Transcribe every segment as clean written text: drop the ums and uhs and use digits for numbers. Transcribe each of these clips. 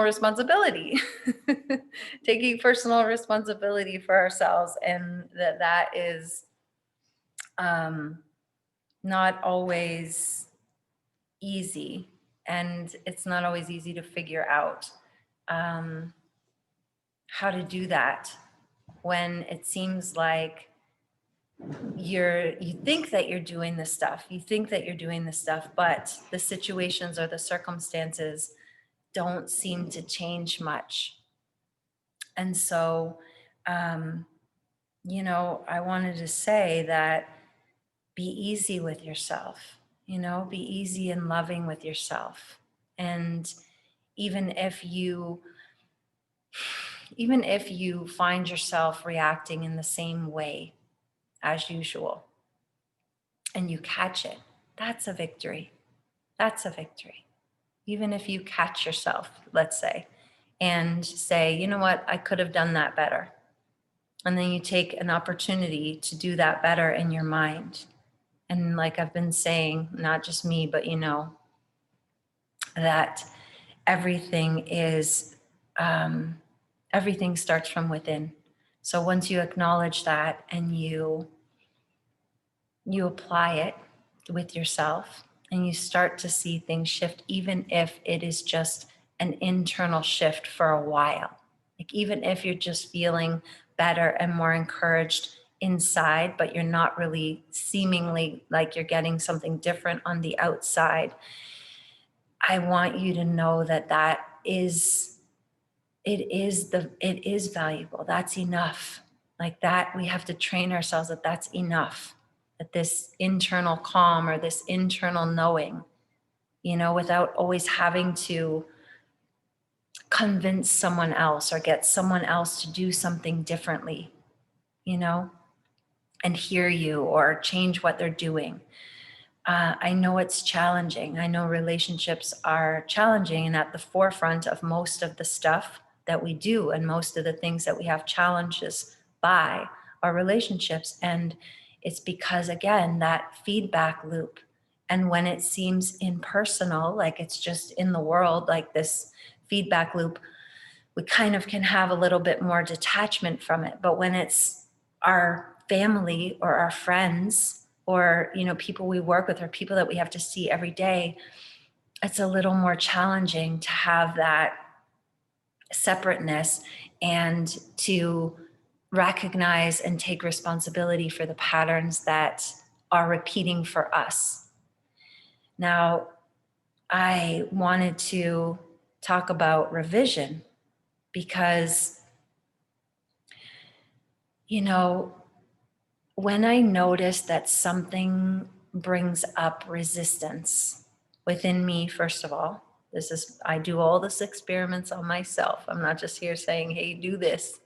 responsibility, taking personal responsibility for ourselves. And that is not always easy. And it's not always easy to figure out how to do that when it seems like you think that you're doing this stuff, but the situations or the circumstances don't seem to change much. And so, I wanted to say that be easy with yourself, be easy and loving with yourself. And even if you find yourself reacting in the same way as usual and you catch it, that's a victory. That's a victory. Even if you catch yourself, let's say, and say, you know what, I could have done that better. And then you take an opportunity to do that better in your mind. And like I've been saying, not just me, but that everything starts from within. So once you acknowledge that and you apply it with yourself and you start to see things shift, even if it is just an internal shift for a while, like even if you're just feeling better and more encouraged inside, but you're not really seemingly like you're getting something different on the outside, I want you to know that is valuable. That's enough. Like that, we have to train ourselves that that's enough. That this internal calm or this internal knowing, without always having to convince someone else or get someone else to do something differently, and hear you or change what they're doing. I know it's challenging. I know relationships are challenging and at the forefront of most of the stuff that we do and most of the things that we have challenges by our relationships. And it's because, again, that feedback loop. And when it seems impersonal, like it's just in the world, like this feedback loop, we kind of can have a little bit more detachment from it. But when it's our family or our friends or, people we work with or people that we have to see every day, it's a little more challenging to have that separateness and to recognize and take responsibility for the patterns that are repeating for us. Now, I wanted to talk about revision because, when I notice that something brings up resistance within me, first of all, I do all this experiments on myself. I'm not just here saying, hey, do this.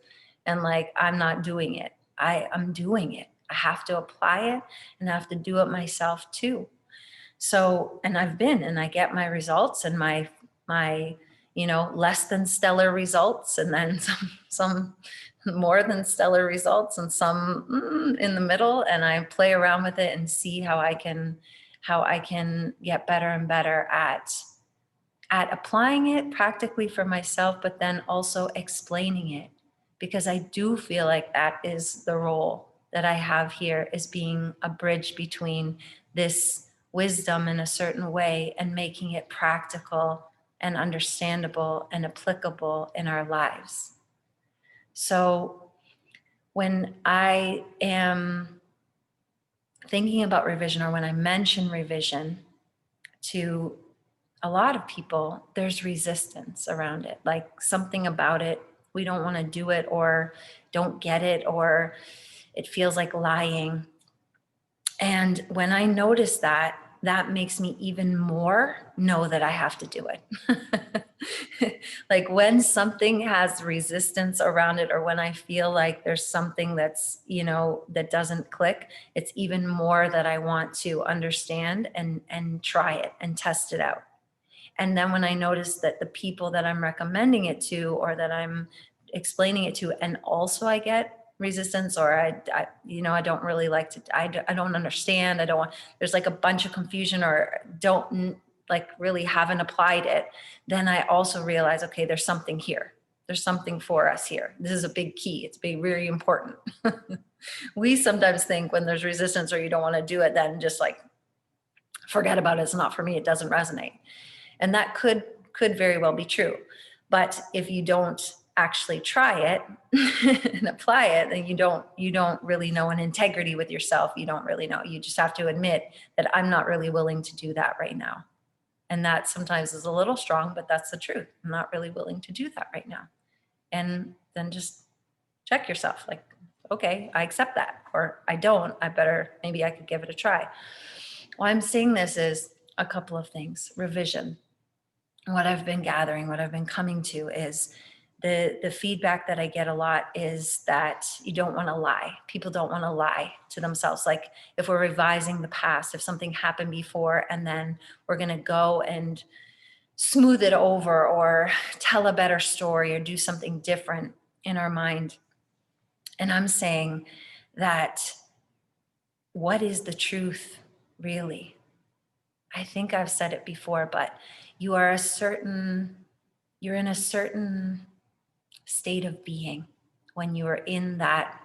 And I'm not doing it. I'm doing it. I have to apply it and I have to do it myself too. So, and I get my results and my less than stellar results, and then some more than stellar results, and some in the middle. And I play around with it and see how I can get better and better at applying it practically for myself, but then also explaining it, because I do feel like that is the role that I have here, is being a bridge between this wisdom in a certain way and making it practical and understandable and applicable in our lives. So when I am thinking about revision, or when I mention revision to a lot of people, there's resistance around it, like something about it. We don't want to do it, or don't get it, or it feels like lying. And when I notice that makes me even more know that I have to do it. Like when something has resistance around it, or when I feel like there's something that's, that doesn't click, it's even more that I want to understand and try it and test it out. And then when I notice that the people that I'm recommending it to, or that I'm explaining it to, and also I get resistance, or I don't really like to, I don't understand, there's like a bunch of confusion, or like really haven't applied it, then I also realize, okay, there's something here. There's something for us here. This is a big key. It's very important. We sometimes think when there's resistance or you don't want to do it, then just like forget about it. It's not for me. It doesn't resonate. And that could very well be true. But if you don't actually try it and apply it, then you don't really know an integrity with yourself. You don't really know. You just have to admit that I'm not really willing to do that right now. And that sometimes is a little strong, but that's the truth. I'm not really willing to do that right now. And then just check yourself, like, okay, I accept that, or I don't, maybe I could give it a try. Why I'm saying this is a couple of things. Revision. What I've been gathering, what I've been coming to is the feedback that I get a lot is that you don't want to lie. People don't want to lie to themselves. Like if we're revising the past, if something happened before and then we're going to go and smooth it over or tell a better story or do something different in our mind. And I'm saying that what is the truth really? I think I've said it before, but you're in a certain state of being when you are in that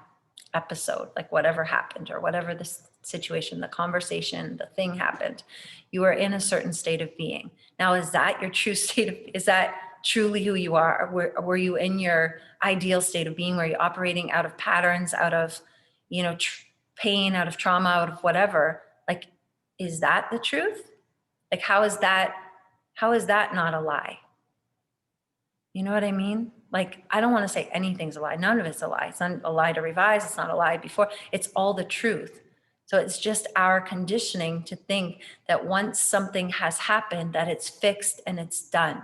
episode, like whatever happened or whatever the situation, the conversation, the thing happened, you are in a certain state of being. Now, is that your true state of, is that truly who you are? Were you in your ideal state of being? Were you operating out of patterns, out of, pain, out of trauma, out of whatever? Like, is that the truth? Like, how is that not a lie? You know what I mean? Like, I don't want to say anything's a lie. None of it's a lie. It's not a lie to revise. It's not a lie before. It's all the truth. So it's just our conditioning to think that once something has happened, that it's fixed and it's done.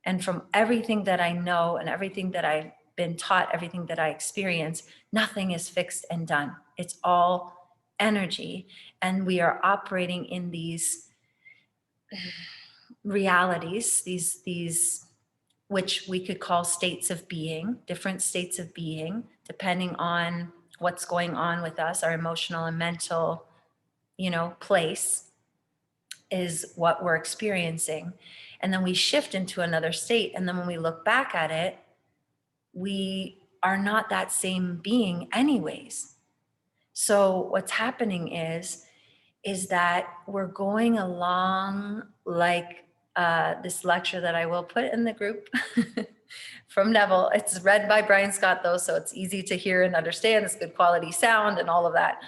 And from everything that I know and everything that I've been taught, everything that I experience, nothing is fixed and done. It's all energy. And we are operating in these realities, these which we could call states of being, different states of being, depending on what's going on with us, our emotional and mental, place is what we're experiencing. And then we shift into another state. And then when we look back at it, we are not that same being anyways. So what's happening is that we're going along like this lecture that I will put in the group from Neville. It's read by Brian Scott though, so it's easy to hear and understand. It's good quality sound and all of that.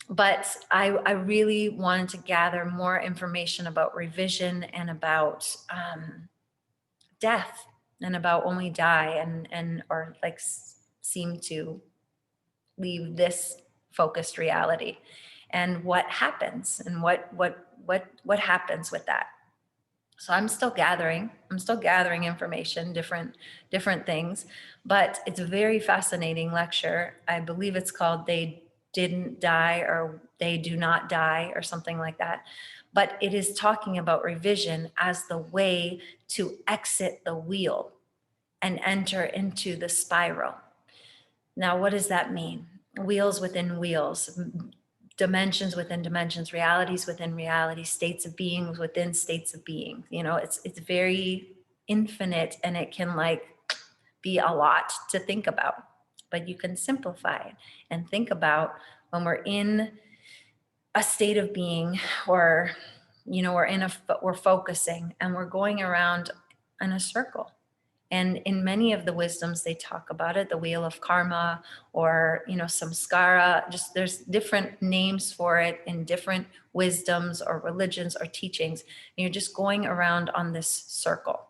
But I really wanted to gather more information about revision and about death and about when we die and or like seem to leave this focused reality and what happens and what happens with that. So I'm still gathering information, different things, but it's a very fascinating lecture. I believe it's called They Didn't Die or They Do Not Die or something like that. But it is talking about revision as the way to exit the wheel and enter into the spiral. Now, what does that mean? Wheels within wheels, dimensions within dimensions, realities within realities, states of beings within states of being. It's very infinite and it can be a lot to think about, but you can simplify it and think about when we're in a state of being or, we're focusing and we're going around in a circle. And in many of the wisdoms, they talk about it, the wheel of karma or, samskara, just there's different names for it in different wisdoms or religions or teachings. And you're just going around on this circle.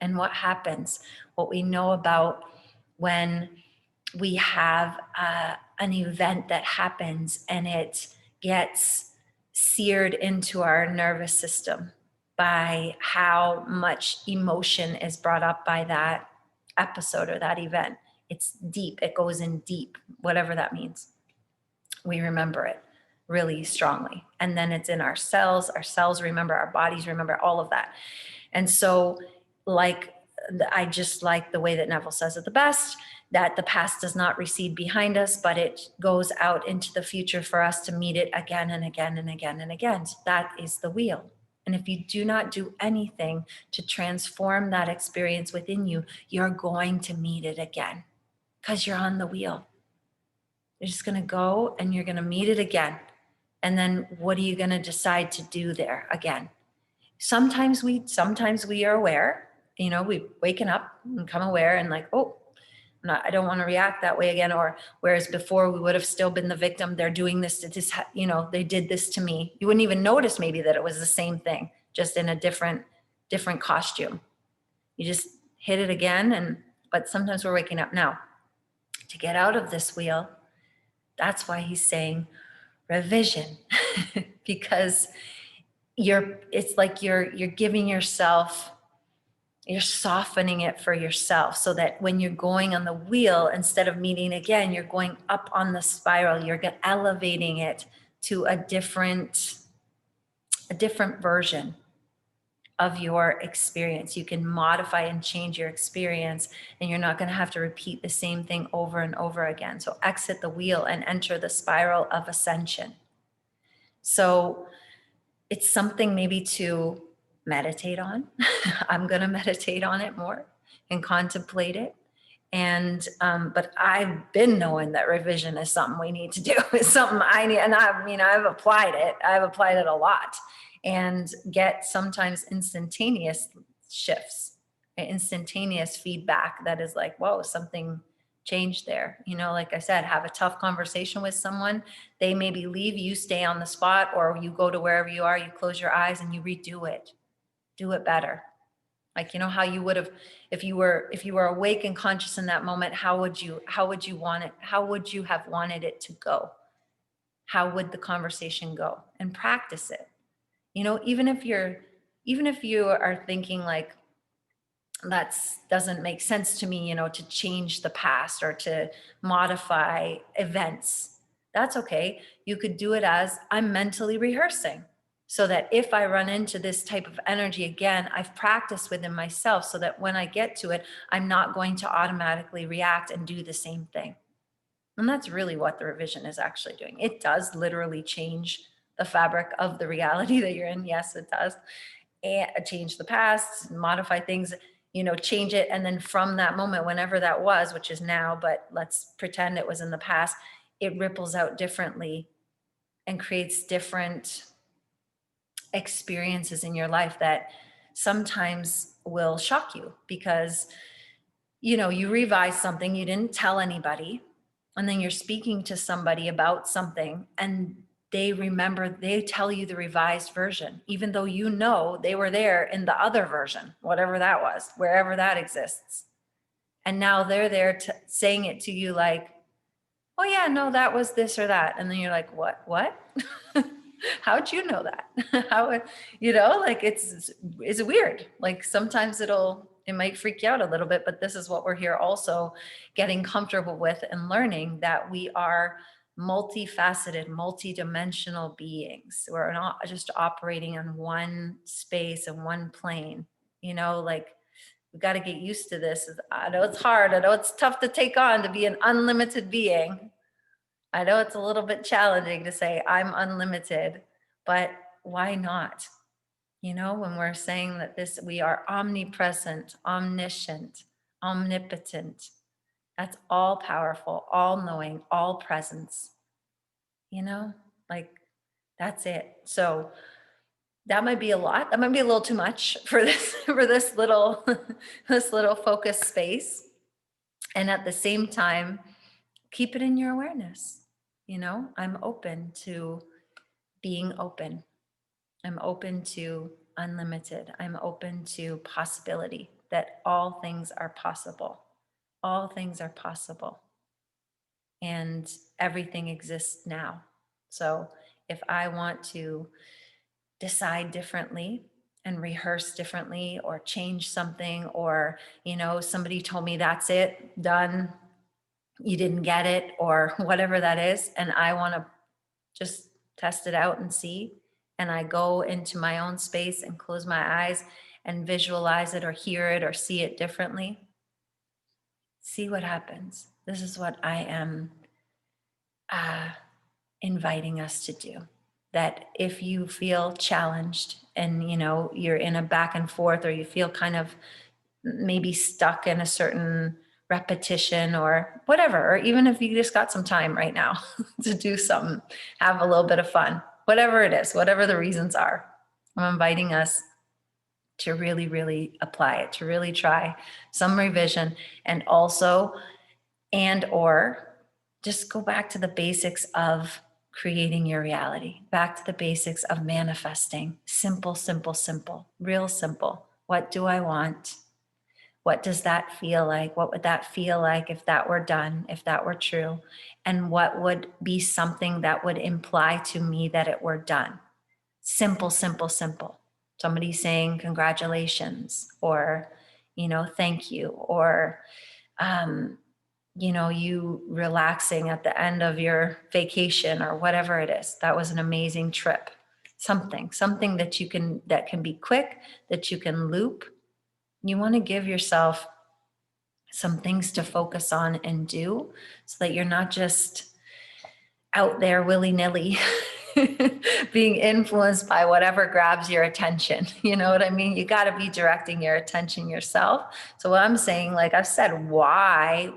And what happens, what we know about when we have an event that happens and it gets seared into our nervous system by how much emotion is brought up by that episode or that event. It's deep, it goes in deep, whatever that means. We remember it really strongly. And then it's in our cells remember, our bodies remember, all of that. And so I just like the way that Neville says it the best, that the past does not recede behind us, but it goes out into the future for us to meet it again and again and again and again. So that is the wheel. And if you do not do anything to transform that experience within you, you're going to meet it again because you're on the wheel. You're just going to go and you're going to meet it again. And then what are you going to decide to do there again? Sometimes we are aware, we waking up and become aware and like, oh, I don't want to react that way again. Or whereas before we would have still been the victim, they're doing this to this, they did this to me. You wouldn't even notice maybe that it was the same thing, just in a different costume. You just hit it again. But sometimes we're waking up now to get out of this wheel. That's why he's saying revision, because it's like you're giving yourself, you're softening it for yourself so that when you're going on the wheel, instead of meeting again, you're going up on the spiral, you're elevating it to a different version of your experience. You can modify and change your experience, and you're not going to have to repeat the same thing over and over again. So exit the wheel and enter the spiral of ascension. So it's something maybe to meditate on. I'm going to meditate on it more and contemplate it. And, but I've been knowing that revision is something we need to do. It's something I need. And I've applied it. I've applied it a lot and get sometimes instantaneous shifts, instantaneous feedback that is like, whoa, something changed there. Like I said, have a tough conversation with someone. They maybe leave, you stay on the spot, or you go to wherever you are, you close your eyes and you redo it. Do it better. Like, how you would have, if you were awake and conscious in that moment, how would you want it? How would you have wanted it to go? How would the conversation go? And practice it. Even if you are thinking like, that doesn't make sense to me, to change the past or to modify events. That's okay. You could do it as I'm mentally rehearsing, so that if I run into this type of energy again, I've practiced within myself so that when I get to it, I'm not going to automatically react and do the same thing. And that's really what the revision is actually doing. It does literally change the fabric of the reality that you're in. Yes, it does. And change the past, modify things, change it. And then from that moment, whenever that was, which is now, but let's pretend it was in the past, it ripples out differently and creates different experiences in your life that sometimes will shock you because, you revise something, you didn't tell anybody, and then you're speaking to somebody about something and they tell you the revised version, even though they were there in the other version, whatever that was, wherever that exists. And now they're there saying it to you like, oh yeah, no, that was this or that. And then you're like, what? How'd you know that? How, like it's weird. Like sometimes it might freak you out a little bit, but this is what we're here also getting comfortable with and learning, that we are multifaceted, multidimensional beings. We're not just operating on one space and one plane, like we've got to get used to this. I know it's hard. I know it's tough to take on, to be an unlimited being. I know it's a little bit challenging to say I'm unlimited, but why not? When we're saying that we are omnipresent, omniscient, omnipotent, that's all powerful, all knowing, all presence, like that's it. So that might be a lot. That might be a little too much for this little focus space. And at the same time, keep it in your awareness. I'm open to being open. I'm open to unlimited. I'm open to possibility, that all things are possible. All things are possible. And everything exists now. So if I want to decide differently and rehearse differently or change something, or, somebody told me that's it, done, you didn't get it, or whatever that is, and I want to just test it out and see, and I go into my own space and close my eyes and visualize it or hear it or see it differently, see what happens. This is what I am inviting us to do. that if you feel challenged and, you're in a back and forth, or you feel kind of maybe stuck in a certain repetition or whatever, or even if you just got some time right now to do something, have a little bit of fun, whatever it is, whatever the reasons are, I'm inviting us to really, really apply it, to really try some revision, and also, or just go back to the basics of creating your reality, back to the basics of manifesting. Simple, simple, simple, real simple. What do I want? What does that feel like? What would that feel like if that were done, if that were true? And what would be something that would imply to me that it were done? Simple, simple, simple. Somebody saying congratulations, or, thank you, or, you relaxing at the end of your vacation, or whatever it is. That was an amazing trip. Something that can be quick, that you can loop. You want to give yourself some things to focus on and do, so that you're not just out there willy-nilly being influenced by whatever grabs your attention. You know what I mean? You got to be directing your attention yourself. So what I'm saying, like I've said, why,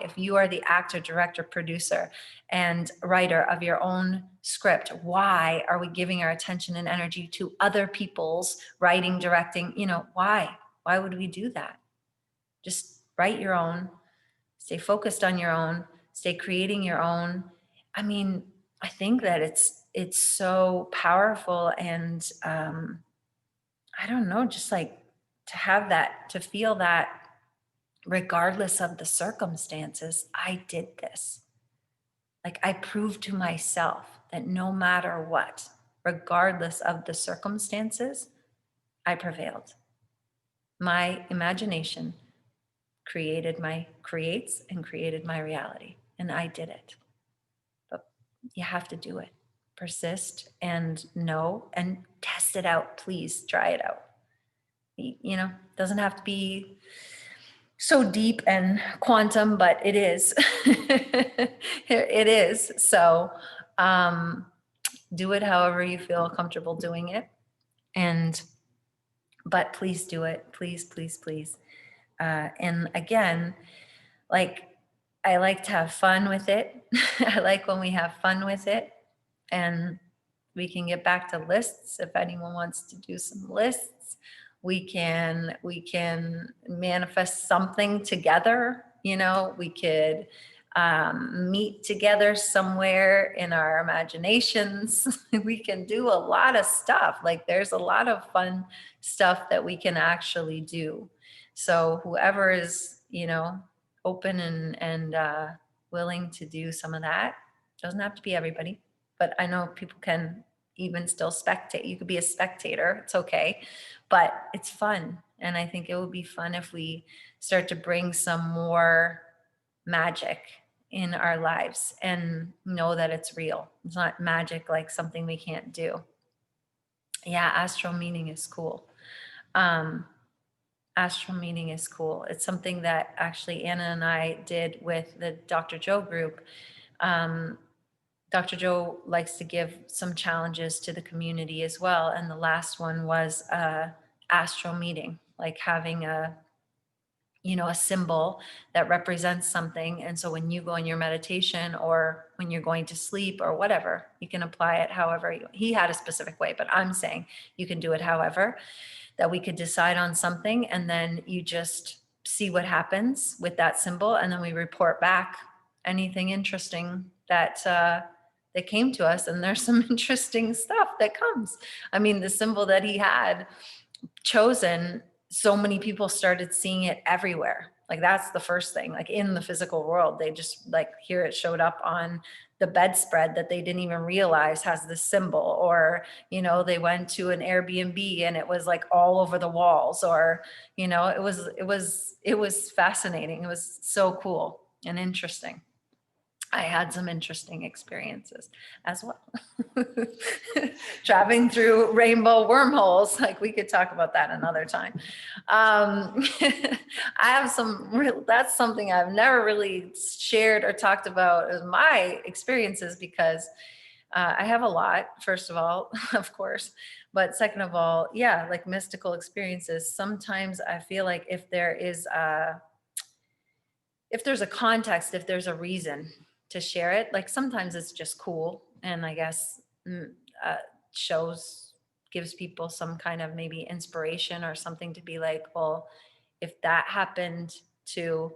if you are the actor, director, producer, and writer of your own script, why are we giving our attention and energy to other people's writing, directing? Why would we do that? Just write your own, stay focused on your own, stay creating your own. I mean, I think that it's so powerful, and I don't know, just like to have that, to feel that regardless of the circumstances, I did this. Like I proved to myself that no matter what, regardless of the circumstances, I prevailed. My imagination creates and created my reality, and I did it. But you have to do it. Persist and know and test it out. Please try it out. Doesn't have to be so deep and quantum, but it is. It is. So do it however you feel comfortable doing it. But please do it. Please, please, please. And again, like, I like to have fun with it. I like when we have fun with it, and we can get back to lists. If anyone wants to do some lists, we can manifest something together. We could meet together somewhere in our imaginations. We can do a lot of stuff. Like there's a lot of fun stuff that we can actually do. So whoever is, open and willing to do some of that, doesn't have to be everybody, but I know people can even still spectate. You could be a spectator. It's okay, but it's fun. And I think it would be fun if we start to bring some more magic in our lives and know that it's real. It's not magic like something we can't do. Yeah, astral meaning is cool. Astral meaning is cool. It's something that actually Anna and I did with the Dr. Joe group. Dr. Joe likes to give some challenges to the community as well. And the last one was astral meeting, like having a symbol that represents something. And so when you go in your meditation, or when you're going to sleep, or whatever, you can apply it however he had a specific way, but I'm saying you can do it however, that we could decide on something, and then you just see what happens with that symbol. And then we report back anything interesting that came to us. And there's some interesting stuff that comes. I mean, the symbol that he had chosen, so many people started seeing it everywhere. Like that's the first thing, like in the physical world, they just like here it showed up on the bedspread that they didn't even realize has this symbol, or, they went to an Airbnb and it was like all over the walls, or, it was fascinating. It was so cool and interesting. I had some interesting experiences as well. Traveling through rainbow wormholes, like we could talk about that another time. I have that's something I've never really shared or talked about as my experiences, because I have a lot, first of all, of course, but second of all, yeah, like mystical experiences. Sometimes I feel like if there's a context, if there's a reason to share it, like sometimes it's just cool, and I guess uh, shows gives people some kind of maybe inspiration or something to be like, well, if that happened to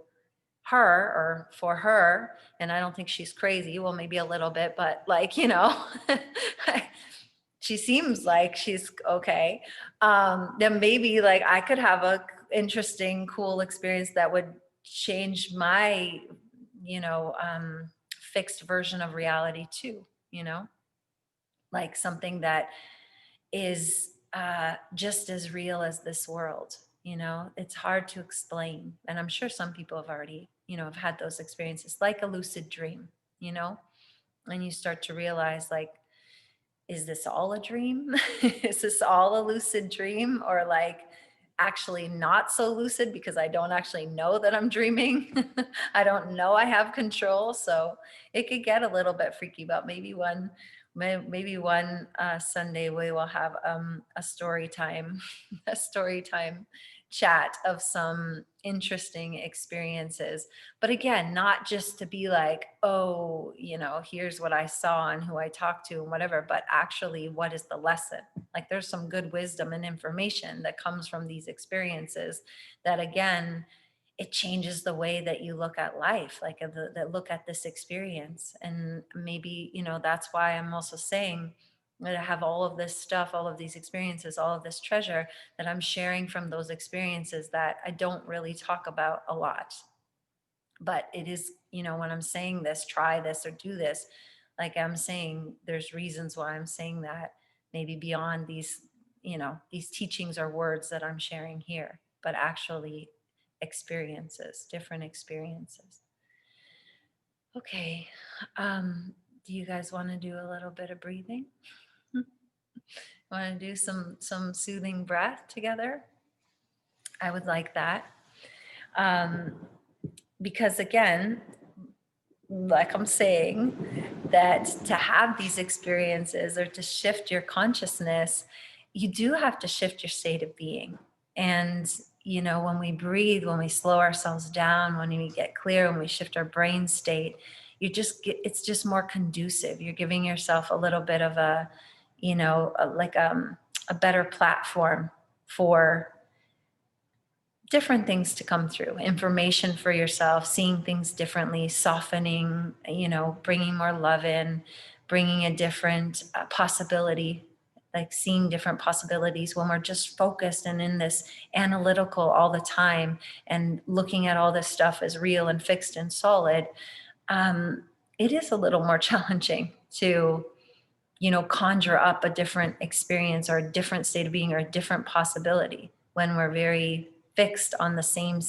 her or for her, and I don't think she's crazy, well, maybe a little bit, but like, she seems like she's okay, then maybe like I could have a interesting, cool experience that would change my, fixed version of reality too, like something that is just as real as this world. It's hard to explain, and I'm sure some people have already, have had those experiences, like a lucid dream, and you start to realize, like, is this all a dream? Is this all a lucid dream, or like actually not so lucid because I don't actually know that I'm dreaming? I don't know I have control. So it could get a little bit freaky, but maybe one Sunday we will have a story time, a story time chat of some interesting experiences. But again, not just to be like, oh, here's what I saw and who I talked to and whatever, but actually, what is the lesson? Like, there's some good wisdom and information that comes from these experiences that, again, it changes the way that you look at life, like that look at this experience. And maybe, that's why I'm also saying that I have all of this stuff, all of these experiences, all of this treasure that I'm sharing from those experiences that I don't really talk about a lot. But it is, when I'm saying this, try this or do this, like I'm saying, there's reasons why I'm saying that, maybe beyond these teachings or words that I'm sharing here, but actually experiences, different experiences. Okay. Do you guys want to do a little bit of breathing? Want to do some soothing breath together? I would like that. Because again, like I'm saying, that to have these experiences or to shift your consciousness, you do have to shift your state of being. And, when we breathe, when we slow ourselves down, when we get clear, when we shift our brain state, it's just more conducive. You're giving yourself a little bit of a better platform for different things to come through, information for yourself, seeing things differently, softening, bringing more love in, bringing a different possibility, like seeing different possibilities when we're just focused and in this analytical all the time and looking at all this stuff as real and fixed and solid. It is a little more challenging to conjure up a different experience or a different state of being or a different possibility when we're very fixed on the same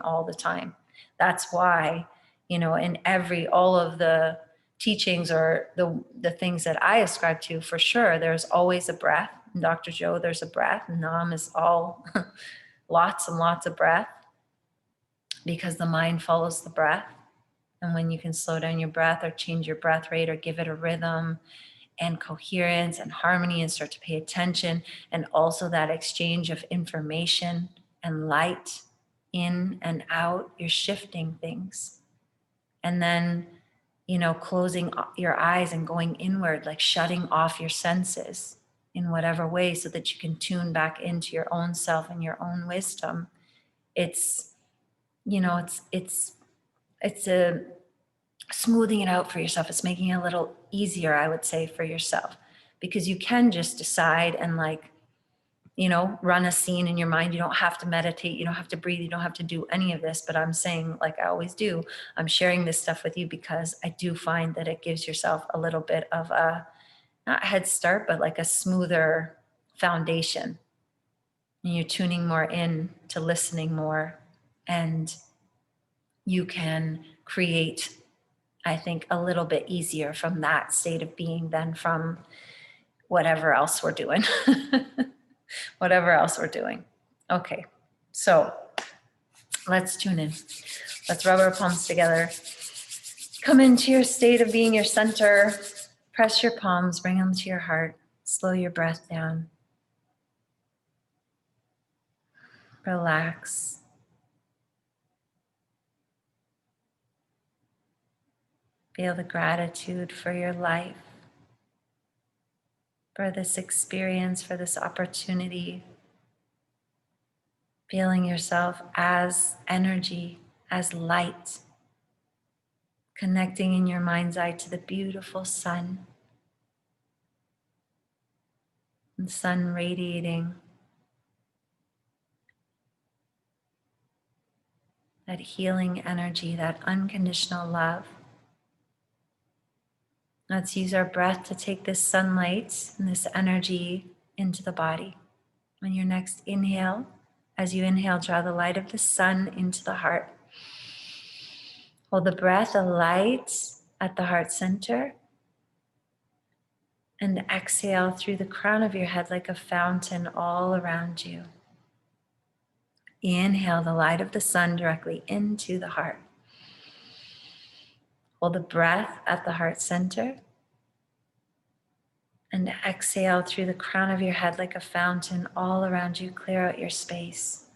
all the time. That's why, in all of the teachings or the things that I ascribe to, for sure, there's always a breath. In Dr. Joe, there's a breath. Nam is all lots and lots of breath, because the mind follows the breath. And when you can slow down your breath or change your breath rate or give it a rhythm and coherence and harmony and start to pay attention, and also that exchange of information and light in and out, you're shifting things. And then, closing your eyes and going inward, like shutting off your senses in whatever way so that you can tune back into your own self and your own wisdom. It's, it's a smoothing it out for yourself. It's making it a little easier, I would say, for yourself, because you can just decide and run a scene in your mind. You don't have to meditate. You don't have to breathe. You don't have to do any of this. But I'm saying, like I always do, I'm sharing this stuff with you because I do find that it gives yourself a little bit of a, not head start, but like a smoother foundation. And you're tuning more in to listening more, and you can create, I think, a little bit easier from that state of being than from whatever else we're doing. Whatever else we're doing. Okay, so let's tune in. Let's rub our palms together. Come into your state of being, your center. Press your palms, bring them to your heart. Slow your breath down. Relax. Feel the gratitude for your life, for this experience, for this opportunity. Feeling yourself as energy, as light, connecting in your mind's eye to the beautiful sun. The sun radiating that healing energy, that unconditional love. Let's use our breath to take this sunlight and this energy into the body. On your next inhale, as you inhale, draw the light of the sun into the heart. Hold the breath, a light at the heart center. And exhale through the crown of your head like a fountain all around you. Inhale the light of the sun directly into the heart. Hold the breath at the heart center. And exhale through the crown of your head like a fountain all around you. Clear out your space.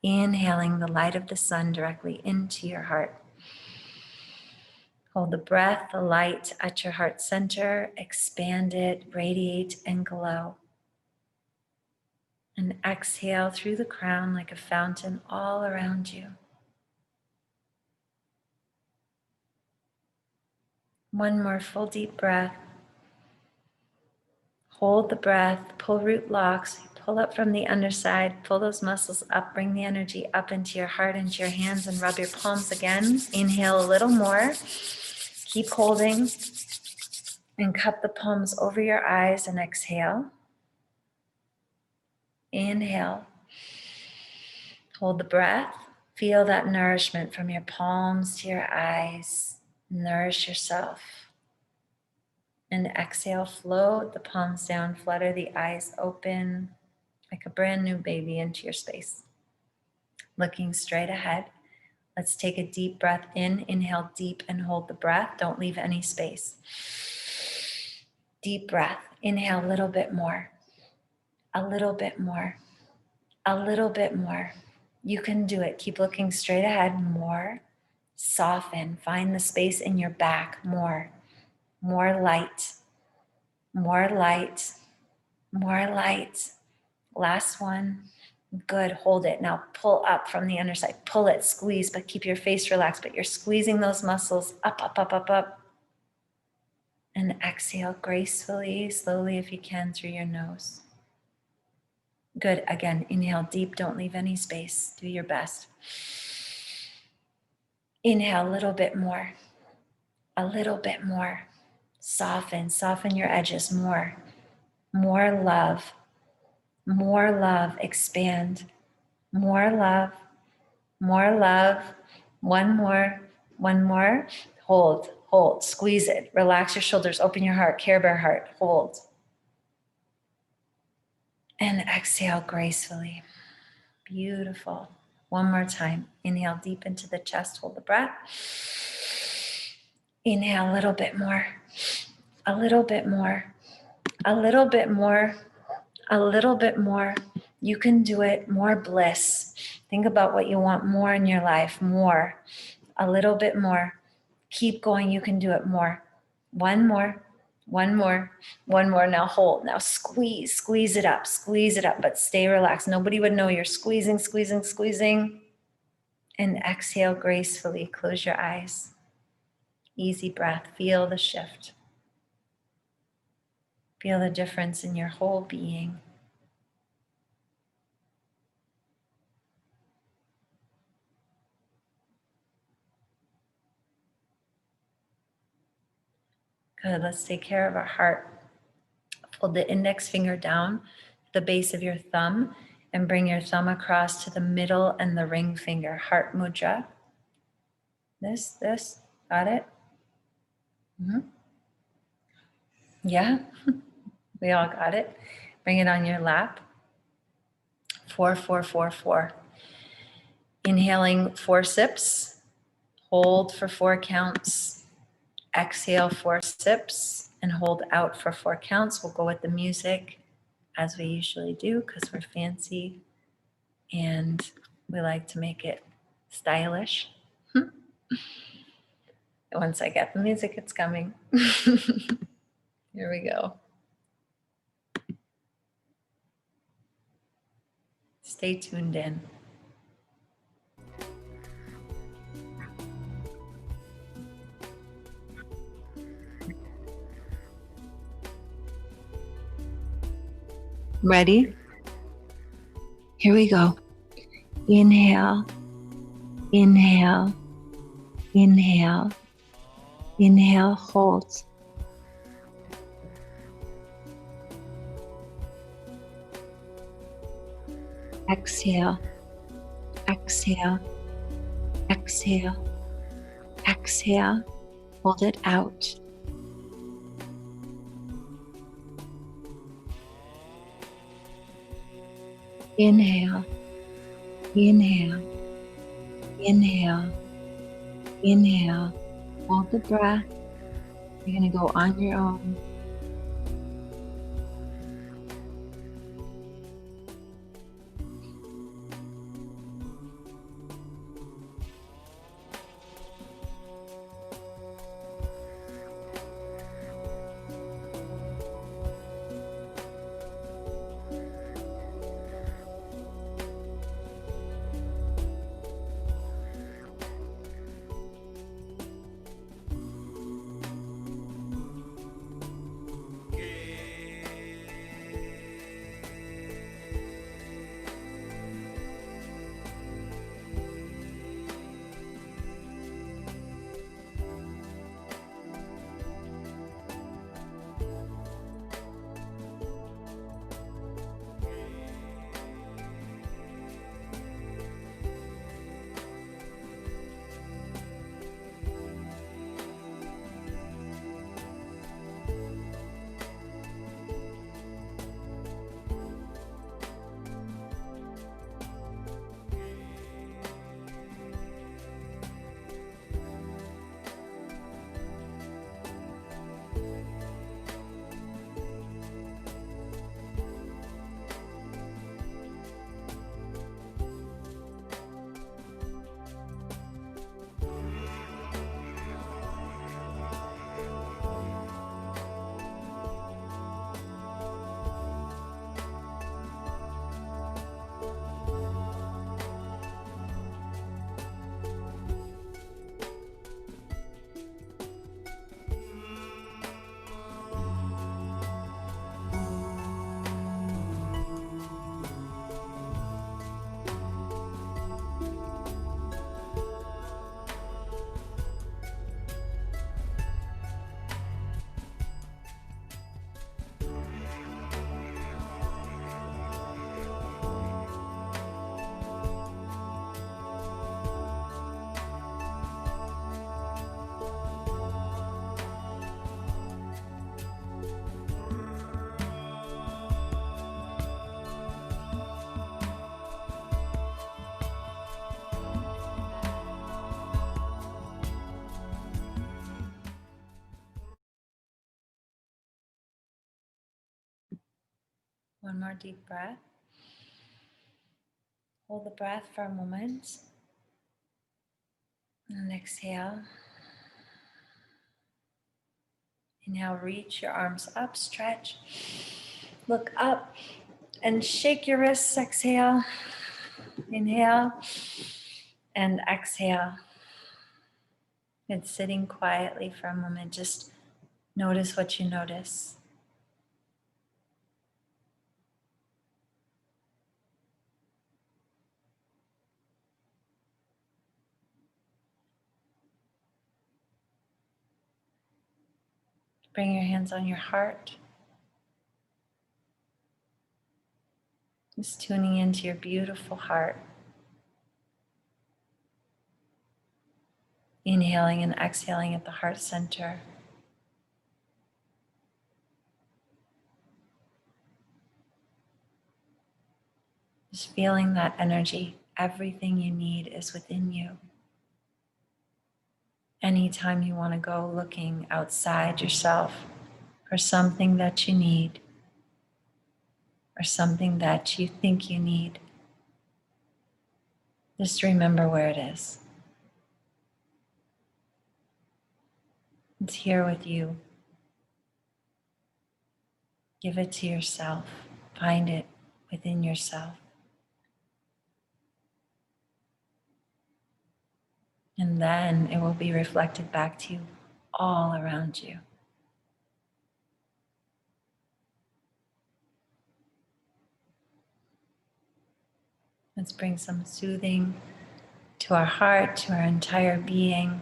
Inhaling the light of the sun directly into your heart. Hold the breath, the light at your heart center. Expand it, radiate, and glow. And exhale through the crown like a fountain all around you. One more full deep breath. Hold the breath, pull root locks, pull up from the underside, pull those muscles up, bring the energy up into your heart, into your hands, and rub your palms again. Inhale a little more. Keep holding and cup the palms over your eyes and exhale. Inhale. Hold the breath. Feel that nourishment from your palms to your eyes. Nourish yourself. And exhale, float the palms down, flutter the eyes open like a brand new baby into your space. Looking straight ahead. Let's take a deep breath in. Inhale deep and hold the breath. Don't leave any space. Deep breath. Inhale a little bit more. A little bit more. A little bit more. You can do it. Keep looking straight ahead. More. Soften. Find the space in your back. More. More light. More light. More light. Last one. Good. Hold it. Now pull up from the underside. Pull it. Squeeze, but keep your face relaxed. But you're squeezing those muscles up, up, up, up, up. And exhale gracefully, slowly if you can, through your nose. Good. Again, inhale deep. Don't leave any space. Do your best. Inhale a little bit more. A little bit more. Soften. Soften your edges more. More love. More love. Expand. More love. More love. One more. One more. Hold. Hold. Squeeze it. Relax your shoulders. Open your heart. Care Bear heart. Hold. And exhale gracefully. Beautiful. One more time. Inhale deep into the chest. Hold the breath. Inhale a little bit more. A little bit more. A little bit more. A little bit more. You can do it. More bliss. Think about what you want more in your life. More. A little bit more. Keep going. You can do it more. One more. One more. One more. Now hold. Now squeeze. Squeeze it up. Squeeze it up. But stay relaxed. Nobody would know you're squeezing, squeezing, squeezing. And exhale gracefully. Close your eyes. Easy breath. Feel the shift. Feel the difference in your whole being. Good. Let's take care of our heart. Hold the index finger down at the base of your thumb and bring your thumb across to the middle and the ring finger. Heart mudra. This. Got it? Mm-hmm. Yeah, we all got it. Bring it on your lap. 4, 4, 4, 4. Inhaling 4 sips. Hold for 4 counts. Exhale 4 sips and hold out for 4 counts. We'll go with the music as we usually do because we're fancy and we like to make it stylish. Once I get the music, it's coming. Here we go. Stay tuned in. Ready? Here we go. Inhale, inhale, inhale, inhale, hold. Exhale, exhale, exhale, exhale, hold it out. Inhale, inhale, inhale, inhale, hold the breath. You're going to go on your own. One more deep breath. Hold the breath for a moment. And exhale. Inhale, reach your arms up, stretch. Look up and shake your wrists. Exhale. Inhale and exhale. And sitting quietly for a moment, just notice what you notice. Bring your hands on your heart. Just tuning into your beautiful heart. Inhaling and exhaling at the heart center. Just feeling that energy. Everything you need is within you. Anytime you want to go looking outside yourself for something that you need or something that you think you need, just remember where it is. It's here with you. Give it to yourself. Find it within yourself. And then it will be reflected back to you all around you. Let's bring some soothing to our heart, to our entire being.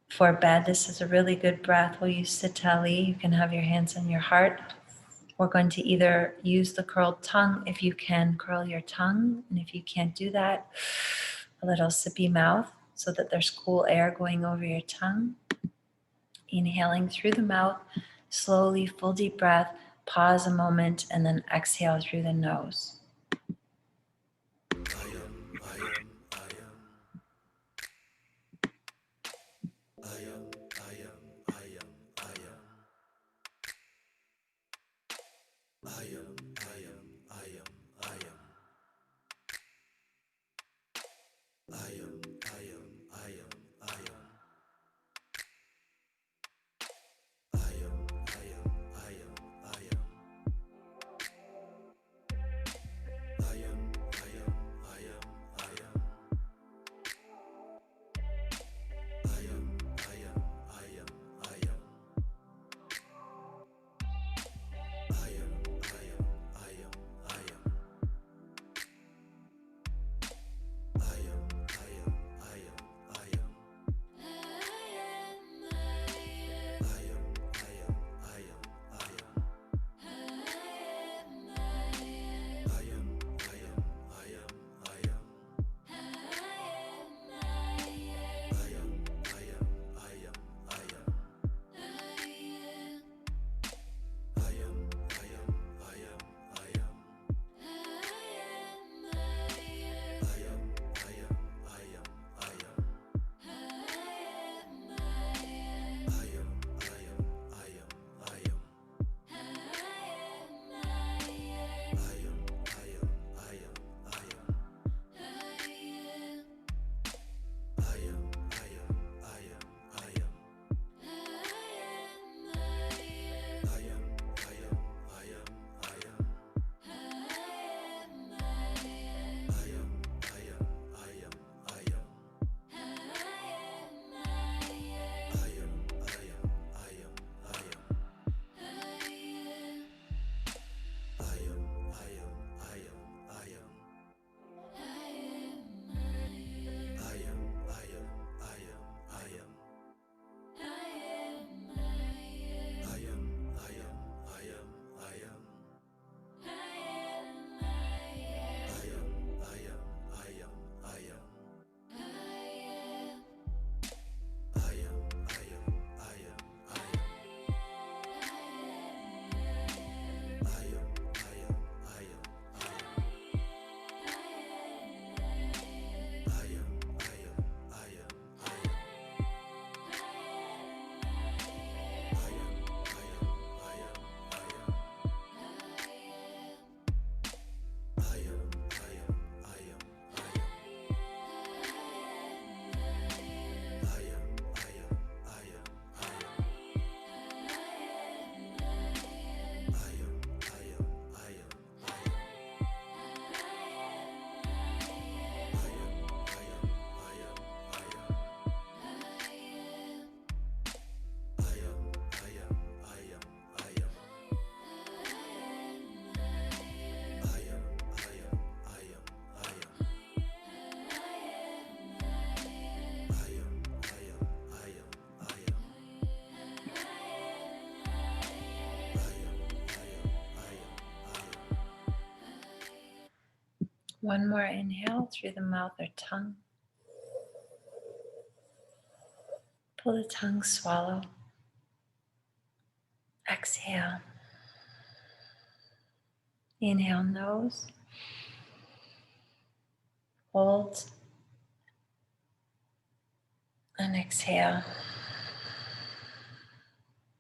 For bed, this is a really good breath. We'll use Sitali. You can have your hands on your heart. We're going to either use the curled tongue, if you can curl your tongue, and if you can't do that, a little sippy mouth so that there's cool air going over your tongue. Inhaling through the mouth, slowly, full deep breath, pause a moment, and then exhale through the nose. One more inhale through the mouth or tongue. Pull the tongue, swallow. Exhale. Inhale, nose. Hold. And exhale.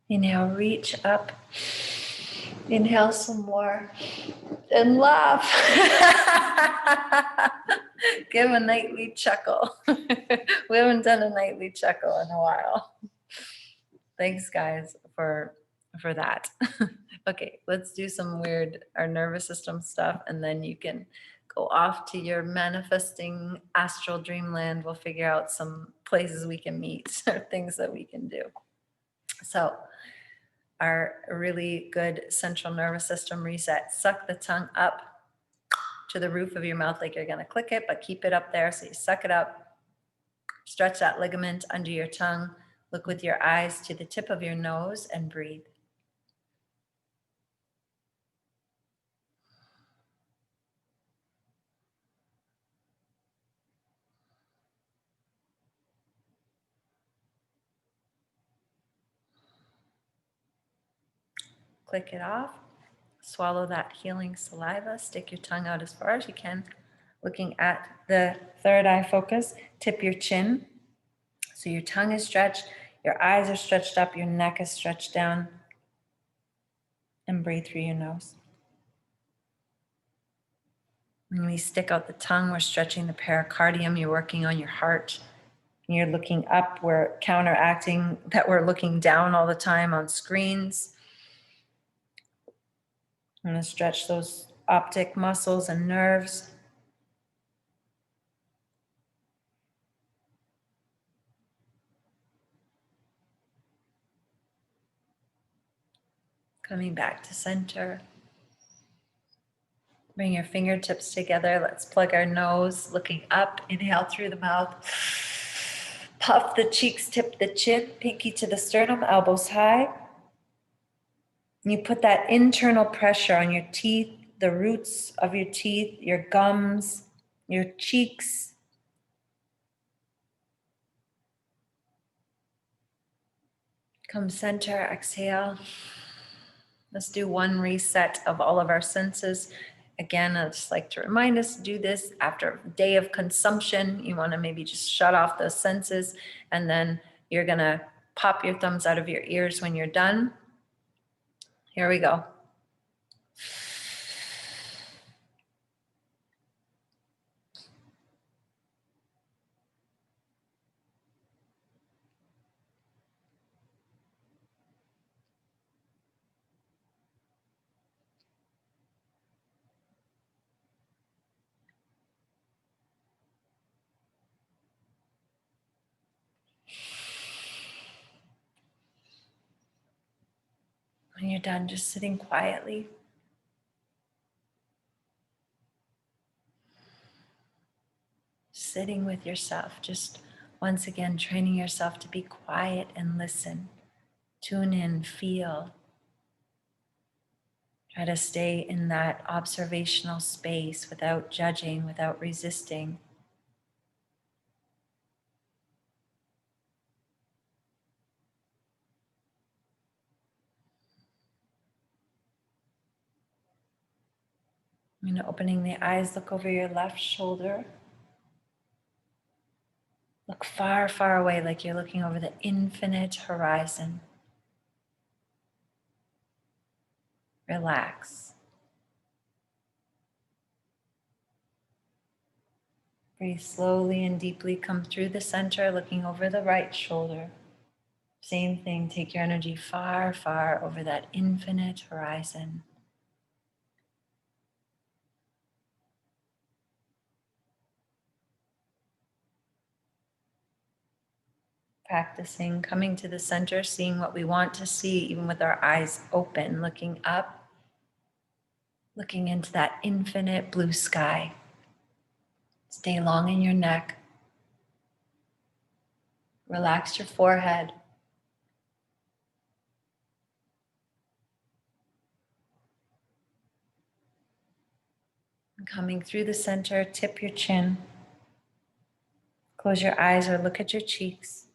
Inhale, reach up. Inhale some more. And laugh. Give a nightly chuckle. We haven't done a nightly chuckle in a while. Thanks, guys, for that. Okay, let's do some weird, our nervous system stuff, and then you can go off to your manifesting astral dreamland. We'll figure out some places we can meet or things that we can do. So, our really good central nervous system reset. Suck the tongue up to the roof of your mouth like you're going to click it, but keep it up there. So you suck it up, stretch that ligament under your tongue, look with your eyes to the tip of your nose and breathe. Click it off. Swallow that healing saliva. Stick your tongue out as far as you can. Looking at the third eye focus, tip your chin. So your tongue is stretched, your eyes are stretched up, your neck is stretched down. And breathe through your nose. When we stick out the tongue, we're stretching the pericardium. You're working on your heart. You're looking up. We're counteracting that we're looking down all the time on screens. I'm going to stretch those optic muscles and nerves. Coming back to center. Bring your fingertips together. Let's plug our nose, looking up. Inhale through the mouth. Puff the cheeks, tip the chin, pinky to the sternum, elbows high. You put that internal pressure on your teeth, the roots of your teeth, your gums, your cheeks. Come center, exhale. Let's do one reset of all of our senses. Again, I'd just like to remind us to do this after a day of consumption. You want to maybe just shut off those senses, and then you're going to pop your thumbs out of your ears when you're done. Here we go. When you're done, just sitting quietly. Sitting with yourself, just once again training yourself to be quiet and listen. Tune in, feel. Try to stay in that observational space without judging, without resisting. And opening the eyes, look over your left shoulder. Look far, far away, like you're looking over the infinite horizon. Relax. Breathe slowly and deeply. Come through the center, looking over the right shoulder. Same thing, take your energy far, far over that infinite horizon. Practicing coming to the center, seeing what we want to see, even with our eyes open, looking up, looking into that infinite blue sky. Stay long in your neck. Relax your forehead. And coming through the center, tip your chin. Close your eyes or look at your cheeks.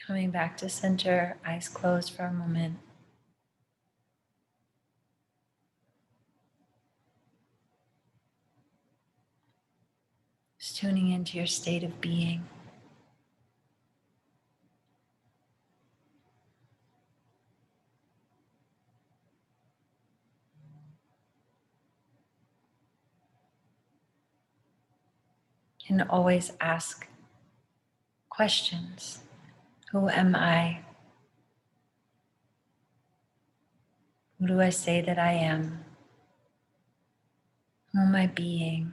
Coming back to center, eyes closed for a moment. tuning into your state of being. You can always ask questions. Who am I? Who do I say that I am? Who am I being?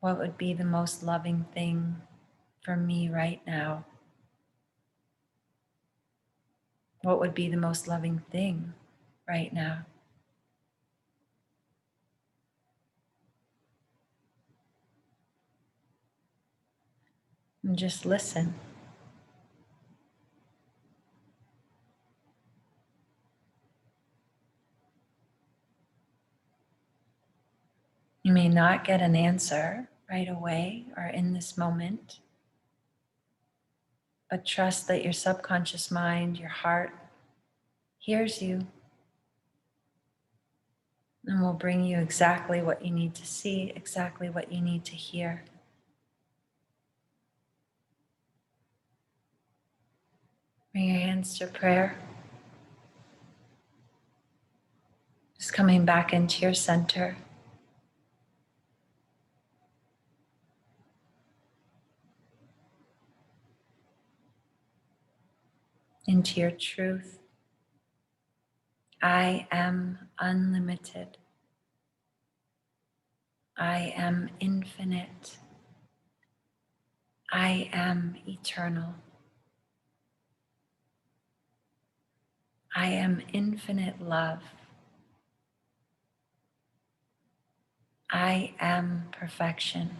What would be the most loving thing for me right now? What would be the most loving thing right now? And just listen. You may not get an answer right away or in this moment, but trust that your subconscious mind, your heart, hears you and will bring you exactly what you need to see, exactly what you need to hear. Bring your hands to prayer. Just coming back into your center. Into your truth. I am unlimited. I am infinite. I am eternal. I am infinite love. I am perfection.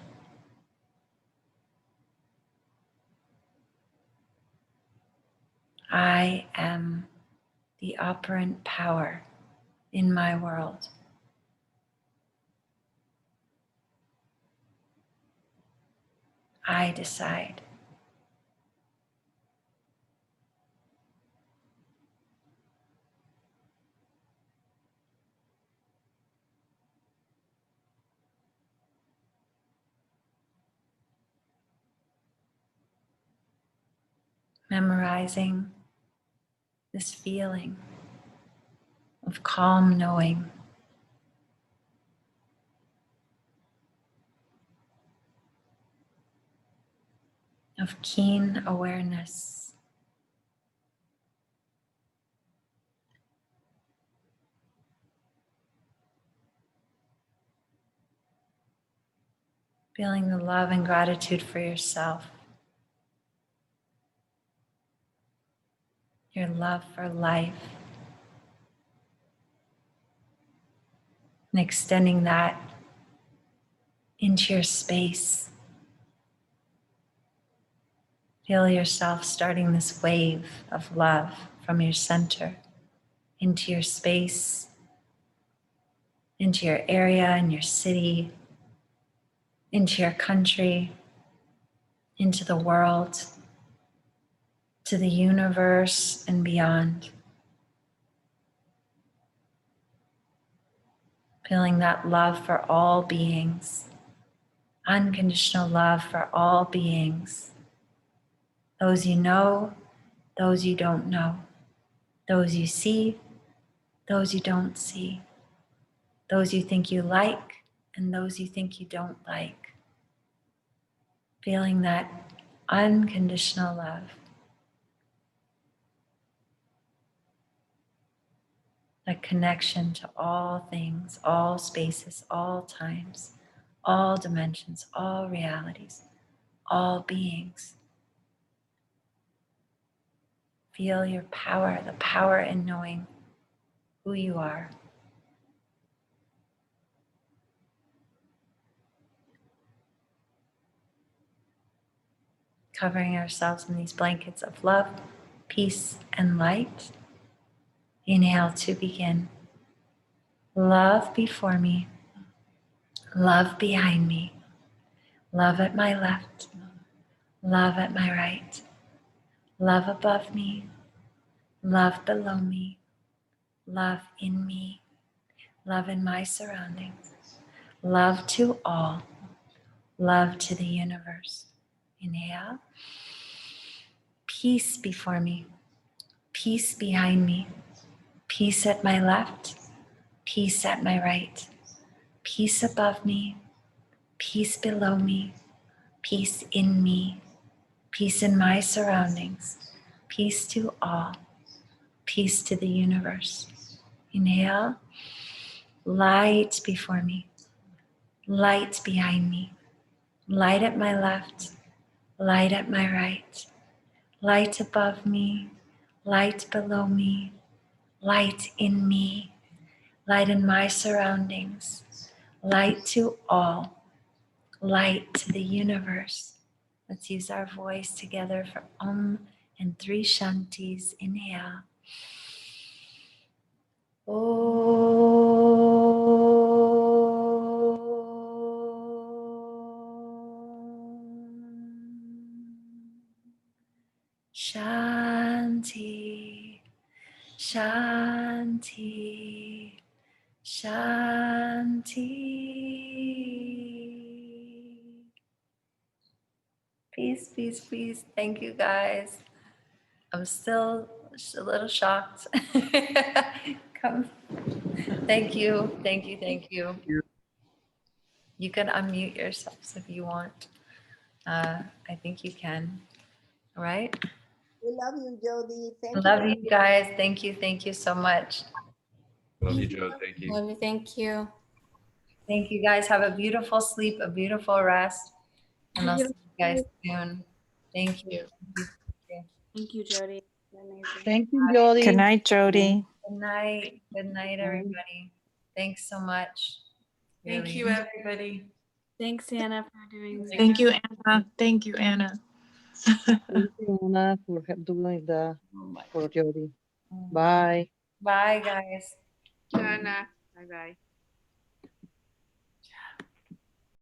I am the operant power in my world. I decide. Memorizing this feeling of calm knowing, of keen awareness, feeling the love and gratitude for yourself, your love for life, and extending that into your space. Feel yourself starting this wave of love from your center into your space, into your area and your city, into your country, into the world, to the universe and beyond. Feeling that love for all beings, unconditional love for all beings. Those you know, those you don't know, those you see, those you don't see, those you think you like, and those you think you don't like. Feeling that unconditional love, that connection to all things, all spaces, all times, all dimensions, all realities, all beings. Feel your power, the power in knowing who you are. Covering ourselves in these blankets of love, peace, and light. Inhale to begin. Love before me, love behind me, love at my left, love at my right, love above me, love below me, love in me, love in my surroundings, love to all, love to the universe. Inhale. Peace before me, peace behind me, peace at my left, peace at my right, peace above me, peace below me, peace in me, peace in my surroundings, peace to all, peace to the universe. Inhale. Light before me, light behind me, light at my left, light at my right, light above me, light below me, light in me, light in my surroundings, light to all, light to the universe. Let's use our voice together for and 3 Shantis. Inhale. Shanti, Shanti, Shanti. Peace, peace, peace. Thank you guys. I'm still a little shocked. Come. Thank you, thank you, thank you. You can unmute yourselves if you want. I think you can. All right. We love you, Jody. Thank you. Love you guys. Thank you so much. Love you, Joe. Thank you. Love you. Thank you. Thank you guys. Have a beautiful sleep, a beautiful rest. And I'll see you guys soon. Thank you. Thank you, Jody. Amazing. Thank you, Jody. Good night, Jody. Good night. Good night, everybody. Thanks so much. Thank Really. you, everybody. Thanks, Anna, for doing this. Thank you, Anna. Thank you, Anna. Thank you, Anna, for doing the for Jody. Bye. Bye, guys. Anna. Bye-bye.